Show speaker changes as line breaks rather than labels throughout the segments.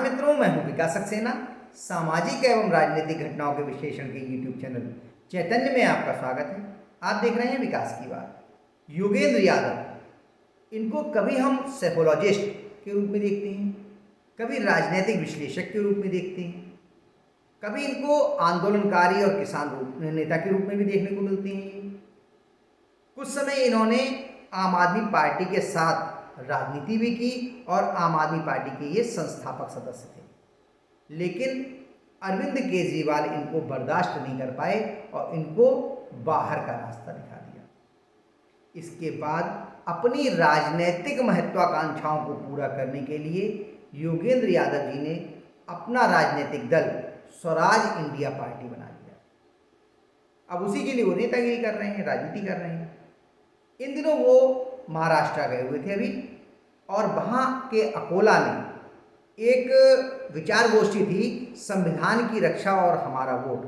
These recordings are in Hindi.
मित्रों, मैं हूं विकास सक्सेना। सामाजिक एवं राजनीतिक घटनाओं के विश्लेषण के यूट्यूब चैनल चैतन्य में आपका स्वागत है। आप देख रहे हैं विकास की बात। योगेंद्र यादव, इनको कभी हम सैकोलॉजिस्ट के रूप में देखते हैं, कभी राजनीतिक विश्लेषक के रूप में देखते हैं, कभी इनको आंदोलनकारी और किसान नेता के रूप में भी देखने को मिलते हैं। कुछ समय इन्होंने आम आदमी पार्टी के साथ राजनीति भी की और आम आदमी पार्टी के ये संस्थापक सदस्य थे। लेकिन अरविंद केजरीवाल इनको बर्दाश्त नहीं कर पाए और इनको बाहर का रास्ता दिखा दिया। इसके बाद अपनी राजनीतिक महत्वाकांक्षाओं को पूरा करने के लिए योगेंद्र यादव जी ने अपना राजनीतिक दल स्वराज इंडिया पार्टी बना लिया। अब उसी के लिए वो नेतागिरी कर रहे हैं, राजनीति कर रहे हैं। इन दिनों वो महाराष्ट्र गए हुए थे अभी, और वहाँ के अकोला में एक विचार गोष्ठी थी, संविधान की रक्षा और हमारा वोट,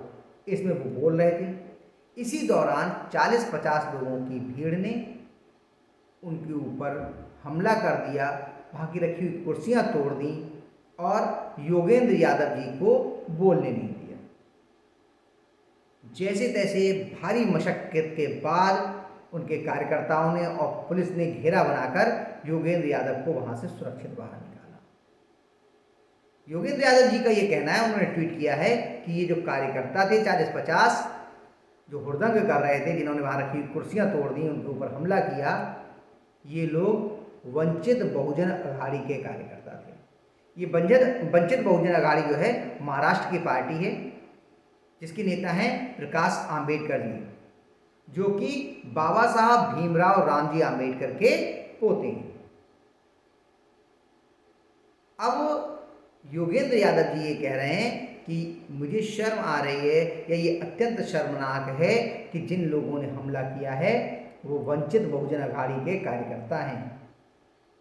इसमें वो बोल रहे थे। इसी दौरान 40-50 लोगों की भीड़ ने उनके ऊपर हमला कर दिया, वहाँ की रखी हुई कुर्सियाँ तोड़ दी और योगेंद्र यादव जी को बोलने नहीं दिया। जैसे तैसे भारी मशक्कत के बाद उनके कार्यकर्ताओं ने और पुलिस ने घेरा बनाकर योगेंद्र यादव को वहां से सुरक्षित बाहर निकाला। योगेंद्र यादव जी का ये कहना है, उन्होंने ट्वीट किया है कि ये जो कार्यकर्ता थे 40-50 जो हुड़दंग कर रहे थे, जिन्होंने वहां रखी कुर्सियां तोड़ दी, उनके ऊपर हमला किया, ये लोग वंचित बहुजन अघाड़ी के कार्यकर्ता थे। ये वंचित बहुजन अघाड़ी जो है महाराष्ट्र की पार्टी है, जिसके नेता हैं प्रकाश आंबेडकर जी, जो कि बाबा साहब भीमराव रामजी आंबेडकर के पोते हैं। अब योगेंद्र यादव जी ये कह रहे हैं कि मुझे शर्म आ रही है, या ये अत्यंत शर्मनाक है कि जिन लोगों ने हमला किया है वो वंचित बहुजन अघाड़ी के कार्यकर्ता हैं,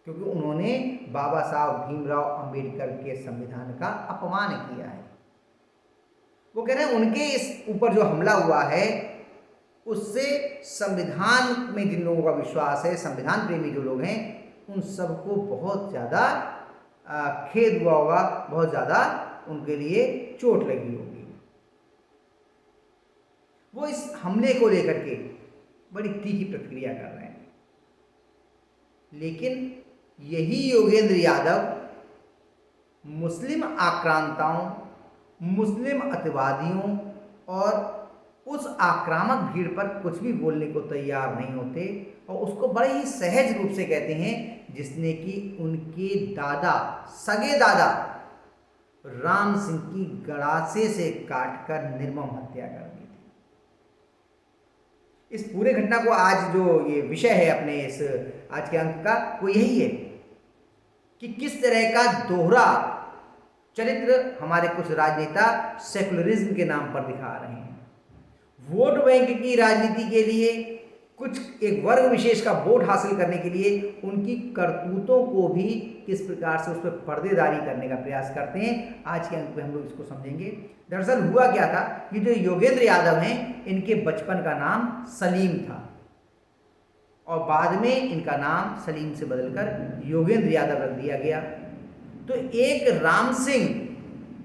क्योंकि उन्होंने बाबा साहब भीमराव आंबेडकर के संविधान का अपमान किया है। वो कह रहे हैं उनके इस ऊपर जो हमला हुआ है उससे संविधान में जिन लोगों का विश्वास है, संविधान प्रेमी जो लोग हैं, उन सबको बहुत ज़्यादा खेद हुआ होगा, बहुत ज़्यादा उनके लिए चोट लगी होगी। वो इस हमले को लेकर के बड़ी तीखी प्रतिक्रिया कर रहे हैं। लेकिन यही योगेंद्र यादव मुस्लिम आक्रांताओं, मुस्लिम अतिवादियों और उस आक्रामक भीड़ पर कुछ भी बोलने को तैयार नहीं होते, और उसको बड़े ही सहज रूप से कहते हैं, जिसने कि उनके दादा, सगे दादा राम सिंह की गड़ासे से काटकर निर्मम हत्या कर दी थी। इस पूरे घटना को आज जो ये विषय है अपने इस आज के अंक का, वो यही है कि किस तरह का दोहरा चरित्र हमारे कुछ राजनेता सेकुलरिज्म के नाम पर दिखा रहे हैं। वोट बैंक की राजनीति के लिए, कुछ एक वर्ग विशेष का वोट हासिल करने के लिए उनकी करतूतों को भी किस प्रकार से उस पर पर्देदारी करने का प्रयास करते हैं। आज के अंक में हम लोग इसको समझेंगे। दरअसल हुआ क्या था, ये जो योगेंद्र यादव हैं, इनके बचपन का नाम सलीम था और बाद में इनका नाम सलीम से बदलकर योगेंद्र यादव रख दिया गया। तो एक राम सिंह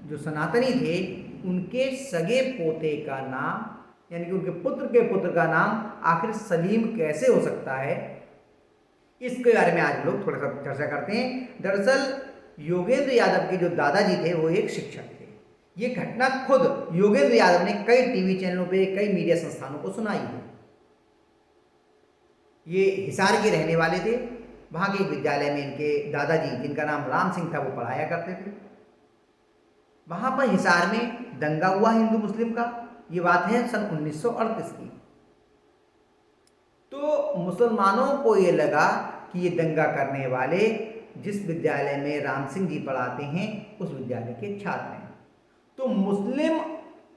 जो सनातनी थे, उनके सगे पोते का नाम, यानी कि उनके पुत्र के पुत्र का नाम आखिर सलीम कैसे हो सकता है, इसके बारे में आज लोग थोड़ा सा चर्चा करते हैं। दरअसल योगेंद्र यादव के जो दादाजी थे वो एक शिक्षक थे। ये घटना खुद योगेंद्र यादव ने कई टीवी चैनलों पे, कई मीडिया संस्थानों को सुनाई है। ये हिसार के रहने वाले थे। वहाँ के एक विद्यालय में इनके दादाजी, जिनका नाम राम सिंह था, वो पढ़ाया करते थे। वहाँ पर हिसार में दंगा हुआ हिंदू मुस्लिम का, ये बात है सन 1938 की। तो मुसलमानों को ये लगा कि ये दंगा करने वाले जिस विद्यालय में राम सिंह जी पढ़ाते हैं, उस विद्यालय के छात्र हैं। तो मुस्लिम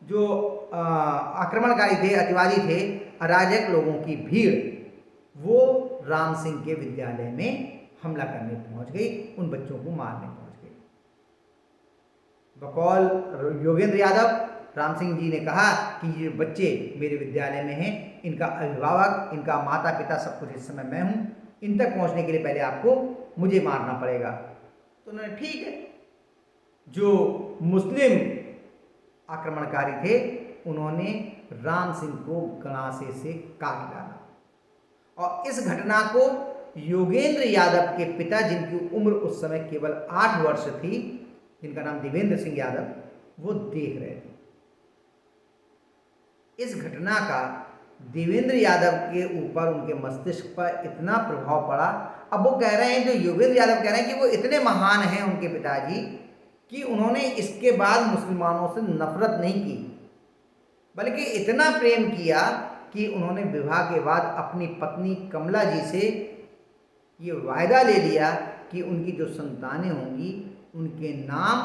जो आक्रमणकारी थे, अतिवादी थे, अराजक लोगों की भीड़, वो राम सिंह के विद्यालय में हमला करने पहुंच गई, उन बच्चों को मारने पहुंच गई। बकौल योगेंद्र यादव, राम सिंह जी ने कहा कि ये बच्चे मेरे विद्यालय में हैं, इनका अभिभावक, इनका माता पिता सब कुछ इस समय मैं हूँ, इन तक पहुँचने के लिए पहले आपको मुझे मारना पड़ेगा। तो उन्होंने ठीक है, जो मुस्लिम आक्रमणकारी थे उन्होंने राम सिंह को गणासे से काट डाला। और इस घटना को योगेंद्र यादव के पिता, जिनकी उम्र उस समय केवल 8 वर्ष थी, जिनका नाम देवेंद्र सिंह यादव, वो देख रहे थे। इस घटना का देवेंद्र यादव के ऊपर, उनके मस्तिष्क पर इतना प्रभाव पड़ा। अब वो कह रहे हैं, जो योगेंद्र यादव कह रहे हैं कि वो इतने महान हैं उनके पिताजी कि उन्होंने इसके बाद मुसलमानों से नफरत नहीं की, बल्कि इतना प्रेम किया कि उन्होंने विवाह के बाद अपनी पत्नी कमला जी से ये वायदा ले लिया कि उनकी जो संतानें होंगी उनके नाम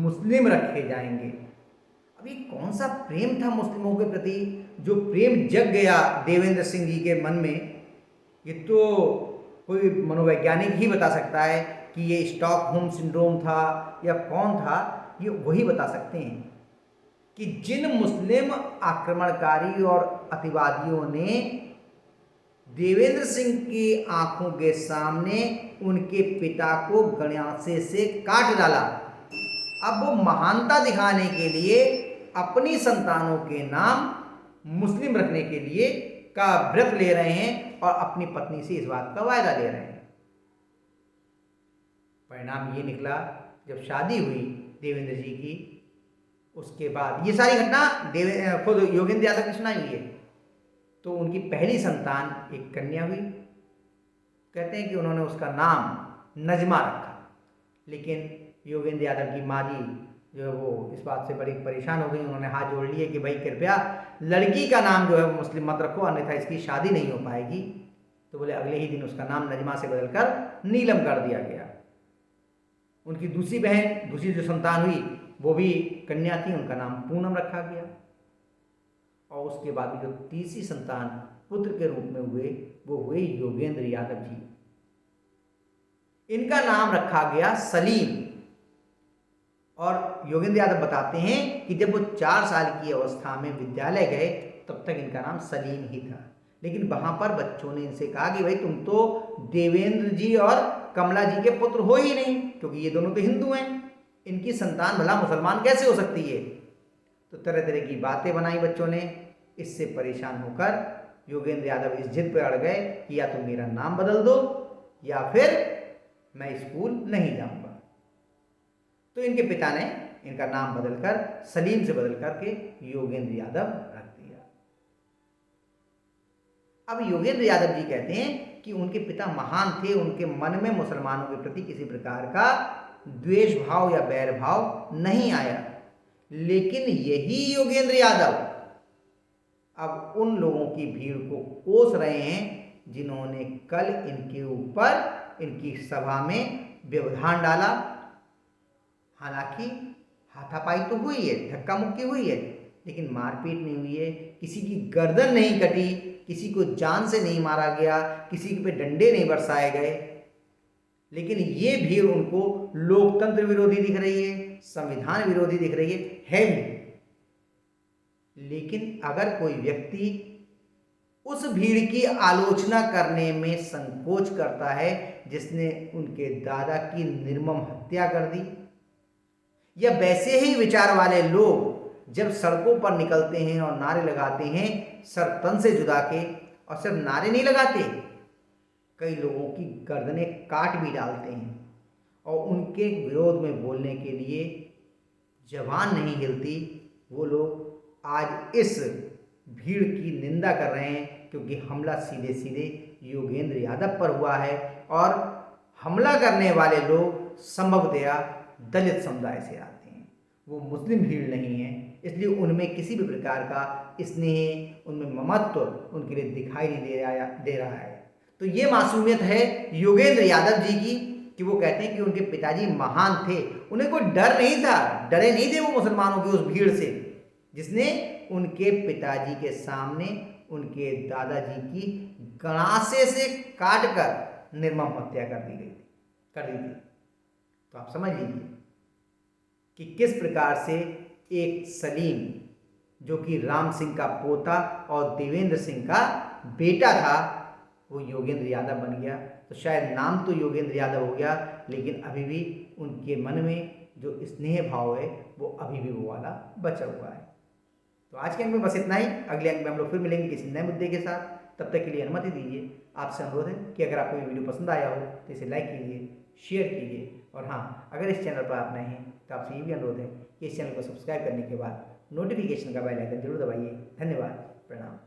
मुस्लिम रखे जाएंगे। अब ये कौन सा प्रेम था मुस्लिमों के प्रति, जो प्रेम जग गया देवेंद्र सिंह जी के मन में, ये तो कोई मनोवैज्ञानिक ही बता सकता है कि ये स्टॉकहोम सिंड्रोम था या कौन था, ये वही बता सकते हैं कि जिन मुस्लिम आक्रमणकारी और अतिवादियों ने देवेंद्र सिंह की आंखों के सामने उनके पिता को गणासे से काट डाला, अब वो महानता दिखाने के लिए अपनी संतानों के नाम मुस्लिम रखने के लिए का व्रत ले रहे हैं और अपनी पत्नी से इस बात का वायदा ले रहे हैं। परिणाम ये निकला, जब शादी हुई देवेंद्र जी की, उसके बाद ये सारी घटना खुद योगेंद्र यादव की सुनाई हुई है। तो उनकी पहली संतान एक कन्या हुई। कहते हैं कि उन्होंने उसका नाम नजमा रखा, लेकिन योगेंद्र यादव की माँ जी जो है वो इस बात से बड़ी परेशान हो गई। उन्होंने हाथ जोड़ लिए कि भाई कृपया लड़की का नाम जो है मुस्लिम मत रखो, अन्यथा इसकी शादी नहीं हो पाएगी। तो बोले अगले ही दिन उसका नाम नजमा से बदलकर नीलम कर दिया गया। उनकी दूसरी बहन, दूसरी जो संतान हुई वो भी कन्या थी, उनका नाम पूनम रखा गया। और उसके बाद जो तीसरी संतान पुत्र के रूप में हुए वो हुए योगेंद्र यादव जी। इनका नाम रखा गया सलीम। और योगेंद्र यादव बताते हैं कि जब वो 4 साल की अवस्था में विद्यालय गए तब तक इनका नाम सलीम ही था, लेकिन वहां पर बच्चों ने इनसे कहा कि भाई तुम तो देवेंद्र जी और कमला जी के पुत्र हो ही नहीं, क्योंकि ये दोनों तो हिंदू हैं, इनकी संतान भला मुसलमान कैसे हो सकती है। तो तरह तरह की बातें बनाई बच्चों ने। इससे परेशान होकर योगेंद्र यादव इस जिद पर अड़ गए कि या तो मेरा नाम बदल दो या फिर मैं स्कूल नहीं जाऊंगा। तो इनके पिता ने इनका नाम बदलकर सलीम से बदल करके योगेंद्र यादव रख दिया। अब योगेंद्र यादव जी कहते हैं कि उनके पिता महान थे, उनके मन में मुसलमानों के प्रति किसी प्रकार का द्वेष भाव या बैर भाव नहीं आया। लेकिन यही योगेंद्र यादव अब उन लोगों की भीड़ को कोस रहे हैं जिन्होंने कल इनके ऊपर इनकी सभा में व्यवधान डाला। हालांकि हाथापाई तो हुई है, धक्का मुक्की हुई है, लेकिन मारपीट नहीं हुई है, किसी की गर्दन नहीं कटी, किसी को जान से नहीं मारा गया, किसी पे डंडे नहीं बरसाए गए। लेकिन ये भीड़ उनको लोकतंत्र विरोधी दिख रही है, संविधान विरोधी दिख रही है भी। लेकिन अगर कोई व्यक्ति उस भीड़ की आलोचना करने में संकोच करता है जिसने उनके दादा की निर्मम हत्या कर दी, या वैसे ही विचार वाले लोग जब सड़कों पर निकलते हैं और नारे लगाते हैं सर तन से जुदा के, और सिर्फ नारे नहीं लगाते, कई लोगों की गर्दनें काट भी डालते हैं और उनके विरोध में बोलने के लिए जबान नहीं हिलती, वो लोग आज इस भीड़ की निंदा कर रहे हैं, क्योंकि हमला सीधे सीधे योगेंद्र यादव पर हुआ है और हमला करने वाले लोग संभवतया दलित समुदाय से आते हैं, वो मुस्लिम भीड़ नहीं है। इसलिए उनमें किसी भी प्रकार का स्नेह, उनमें ममत्व उनके लिए दिखाई नहीं दे रहा है। तो ये मासूमियत है योगेंद्र यादव जी की कि वो कहते हैं कि उनके पिताजी महान थे, उन्हें कोई डर नहीं था, डरे नहीं थे वो मुसलमानों की उस भीड़ से जिसने उनके पिताजी के सामने उनके दादाजी की गणासे से काट कर निर्मम हत्या कर दी थी। तो आप समझ लीजिए कि किस प्रकार से एक सलीम, जो कि राम सिंह का पोता और देवेंद्र सिंह का बेटा था, वो योगेंद्र यादव बन गया। तो शायद नाम तो योगेंद्र यादव हो गया, लेकिन अभी भी उनके मन में जो स्नेह भाव है वो अभी भी वो वाला बचा हुआ है। तो आज के अंक में बस इतना ही। अगले अंक में हम लोग फिर मिलेंगे किसी नए मुद्दे के साथ। तब तक के लिए अनुमति दीजिए। आपसे अनुरोध है कि अगर आपको ये वीडियो पसंद आया हो तो इसे लाइक कीजिए, शेयर कीजिए, और हाँ, अगर इस चैनल पर आप नए हैं तो आपसे ये भी अनुरोध है कि इस चैनल को सब्सक्राइब करने के बाद नोटिफिकेशन का बेल आइकन जरूर दबाइए। धन्यवाद। प्रणाम।